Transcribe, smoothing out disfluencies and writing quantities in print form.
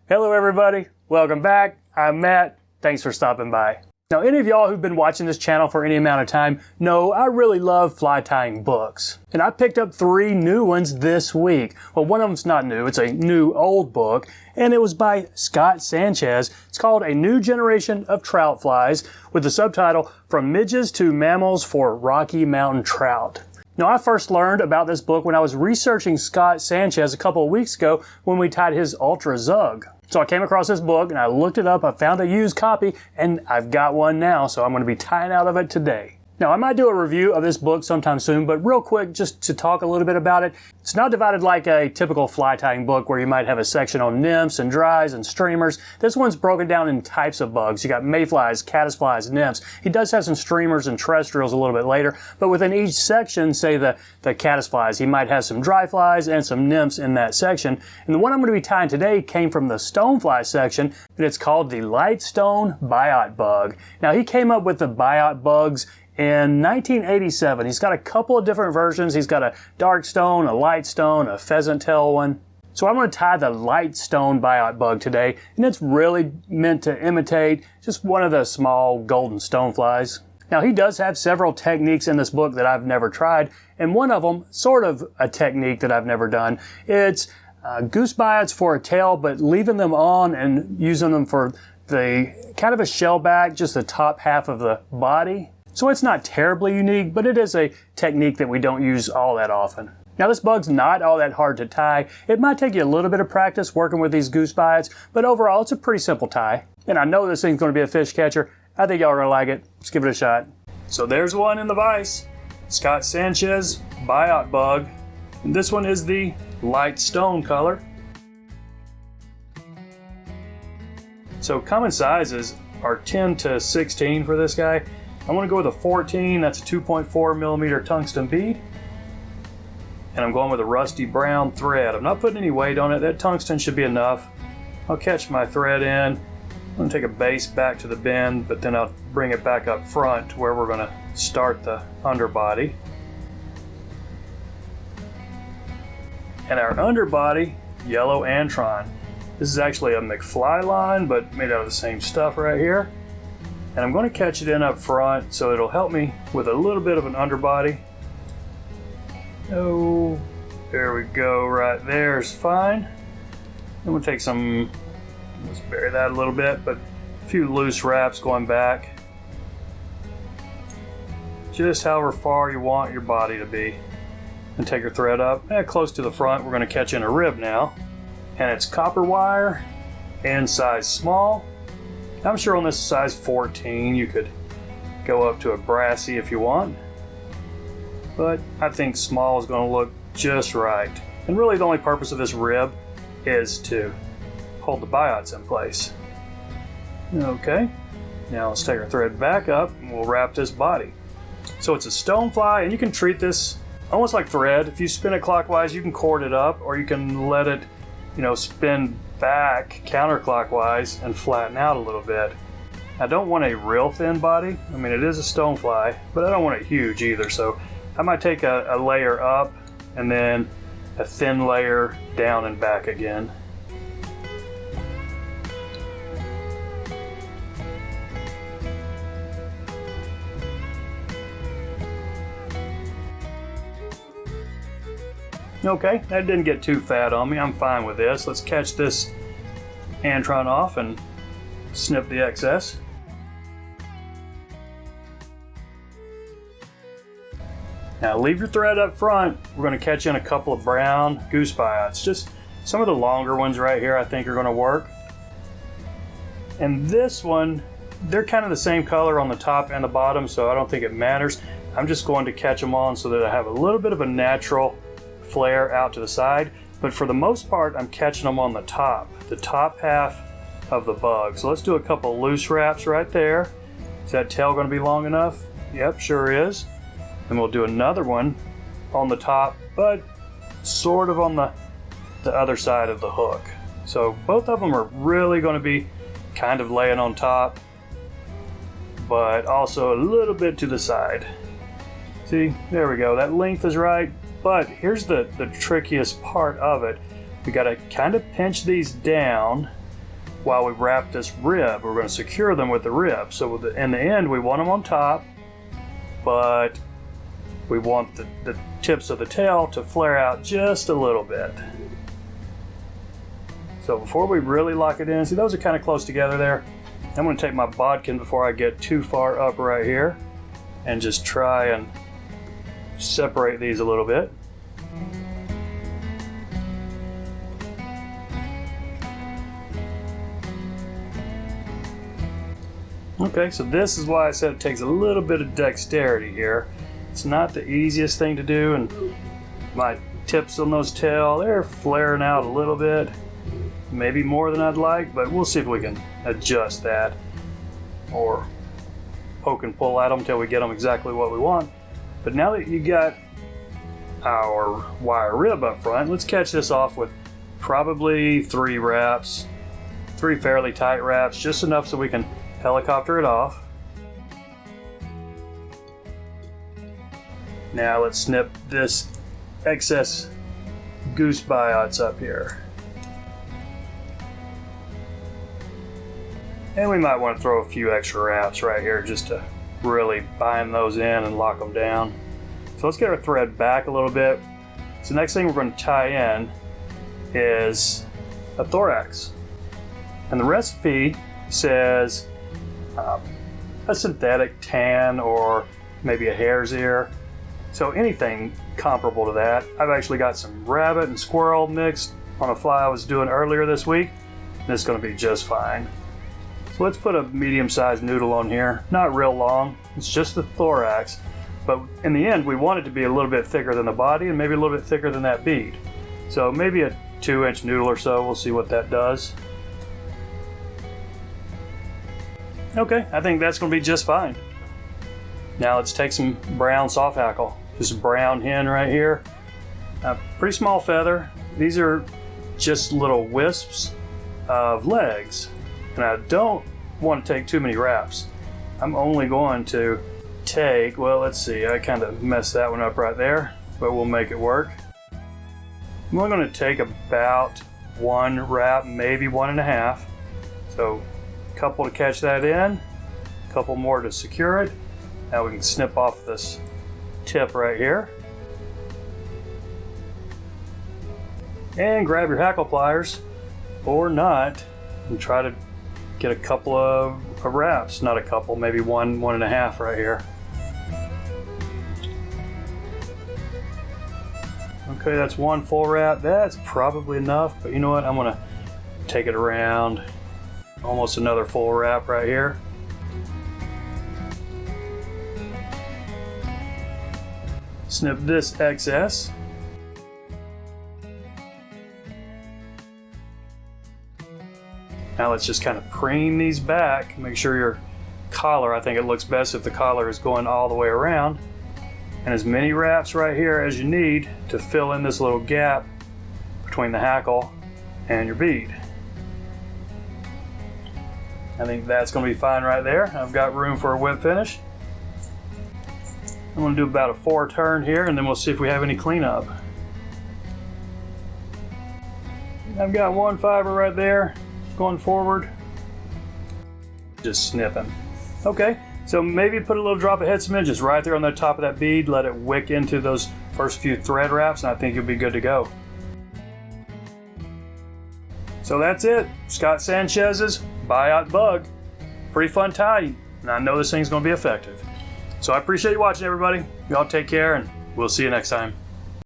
Hello everybody, welcome back. I'm Matt. Thanks for stopping by. Now, any of y'all who've been watching this channel for any amount of time know I really love fly tying books. And I picked up 3 new ones this week. Well, one of them's not new, it's a new old book, and it was by Scott Sanchez. It's called A New Generation of Trout Flies, with the subtitle, From Midges to Mammals for Rocky Mountain Trout. Now, I first learned about this book when I was researching Scott Sanchez a couple of weeks ago when we tied his Ultra Zug. So I came across this book and I looked it up, I found a used copy, and I've got one now, so I'm going to be tying out of it today. Now, I might do a review of this book sometime soon, but real quick, just to talk a little bit about it, it's not divided like a typical fly tying book where you might have a section on nymphs and dries and streamers. This one's broken down in types of bugs. You got mayflies, caddisflies, nymphs. He does have some streamers and terrestrials a little bit later, but within each section, say the caddisflies, he might have some dry flies and some nymphs in that section. And the one I'm going to be tying today came from the stonefly section, and it's called the light stone biot bug. Now, he came up with the biot bugs in 1987. He's got a couple of different versions. He's got a dark stone, a light stone, a pheasant tail one. So I'm going to tie the light stone biot bug today, and it's really meant to imitate just one of the small golden stoneflies. Now, he does have several techniques in this book that I've never tried, and one of them, sort of a technique that I've never done. It's goose biots for a tail, but leaving them on and using them for the kind of a shell back, just the top half of the body. So it's not terribly unique, but it is a technique that we don't use all that often. Now, this bug's not all that hard to tie. It might take you a little bit of practice working with these goose biots, but overall it's a pretty simple tie. And I know this thing's going to be a fish catcher. I think y'all are going to like it. Let's give it a shot. So there's one in the vise. Scott Sanchez biot bug. And this one is the light stone color. So common sizes are 10 to 16 for this guy. I'm going to go with a 14, that's a 2.4 millimeter tungsten bead. And I'm going with a rusty brown thread. I'm not putting any weight on it, that tungsten should be enough. I'll catch my thread in. I'm going to take a base back to the bend, but then I'll bring it back up front to where we're going to start the underbody. And our underbody, yellow Antron. This is actually a McFly line, but made out of the same stuff right here. And I'm going to catch it in up front, so it'll help me with a little bit of an underbody. Oh, there we go, right there is fine. I'm going to take some, let's bury that a little bit, but a few loose wraps going back. Just however far you want your body to be. And take your thread up, close to the front. We're going to catch in a rib now. And it's copper wire and size small. I'm sure on this size 14 you could go up to a brassy if you want, but I think small is going to look just right. And really the only purpose of this rib is to hold the biots in place. Okay, now let's take our thread back up and we'll wrap this body. So it's a stonefly, and you can treat this almost like thread. If you spin it clockwise, you can cord it up, or you can let it, spin back counterclockwise and flatten out a little bit. I don't want a real thin body. I mean, it is a stonefly, but I don't want it huge either. So I might take a layer up and then a thin layer down and back again. Okay, that didn't get too fat on me. I'm fine with this. Let's catch this Antron off and snip the excess. Now leave your thread up front. We're going to catch in a couple of brown goose biots. Just some of the longer ones right here I think are going to work. And this one, they're kind of the same color on the top and the bottom, so I don't think it matters. I'm just going to catch them on so that I have a little bit of a natural flare out to the side, but for the most part I'm catching them on the top half of the bug. So let's do a couple loose wraps right there. Is that tail going to be long enough? Yep, sure is. And we'll do another one on the top, but sort of on the other side of the hook. So both of them are really going to be kind of laying on top, but also a little bit to the side. See, there we go, that length is right. But here's the trickiest part of it. We got to kind of pinch these down while we wrap this rib. We're going to secure them with the rib. So in the end, we want them on top, but we want the tips of the tail to flare out just a little bit. So before we really lock it in, see those are kind of close together there. I'm going to take my bodkin before I get too far up right here and just try and separate these a little bit. Okay, so this is why I said it takes a little bit of dexterity here. It's not the easiest thing to do, and my tips on those tail, they're flaring out a little bit. Maybe more than I'd like, but we'll see if we can adjust that or poke and pull at them until we get them exactly what we want. But now that you got our wire rib up front, let's catch this off with probably 3 wraps, 3 fairly tight wraps, just enough so we can helicopter it off. Now let's snip this excess goose biots up here. And we might want to throw a few extra wraps right here just to really bind those in and lock them down. So let's get our thread back a little bit. So the next thing we're going to tie in is a thorax. And the recipe says a synthetic tan or maybe a hare's ear. So anything comparable to that. I've actually got some rabbit and squirrel mixed on a fly I was doing earlier this week. And it's going to be just fine. So let's put a medium-sized noodle on here. Not real long, it's just the thorax. But in the end, we want it to be a little bit thicker than the body and maybe a little bit thicker than that bead. So maybe a 2-inch noodle or so, we'll see what that does. Okay, I think that's going to be just fine. Now let's take some brown soft hackle. This brown hen right here. A pretty small feather. These are just little wisps of legs. And I don't want to take too many wraps. I'm only going to take, well, let's see, I kind of messed that one up right there, but we'll make it work. I'm only going to take about 1 wrap, maybe 1.5. So a couple to catch that in, a couple more to secure it. Now we can snip off this tip right here. And grab your hackle pliers, or not, and try to get a couple of wraps. Not a couple, maybe 1.5 right here. Okay, that's 1 full wrap. That's probably enough, but you know what? I'm gonna take it around. Almost another full wrap right here. Snip this excess. Now let's just kind of preen these back. Make sure your collar, I think it looks best if the collar is going all the way around. And as many wraps right here as you need to fill in this little gap between the hackle and your bead. I think that's going to be fine right there. I've got room for a whip finish. I'm going to do about a 4 turn here, and then we'll see if we have any cleanup. I've got 1 fiber right there going forward. Just snipping. Okay, so maybe put a little drop of head cement just right there on the top of that bead. Let it wick into those first few thread wraps, and I think you'll be good to go. So that's it. Scott Sanchez's Biot bug. Pretty fun tie, and I know this thing's going to be effective. So I appreciate you watching, everybody. Y'all take care, and we'll see you next time.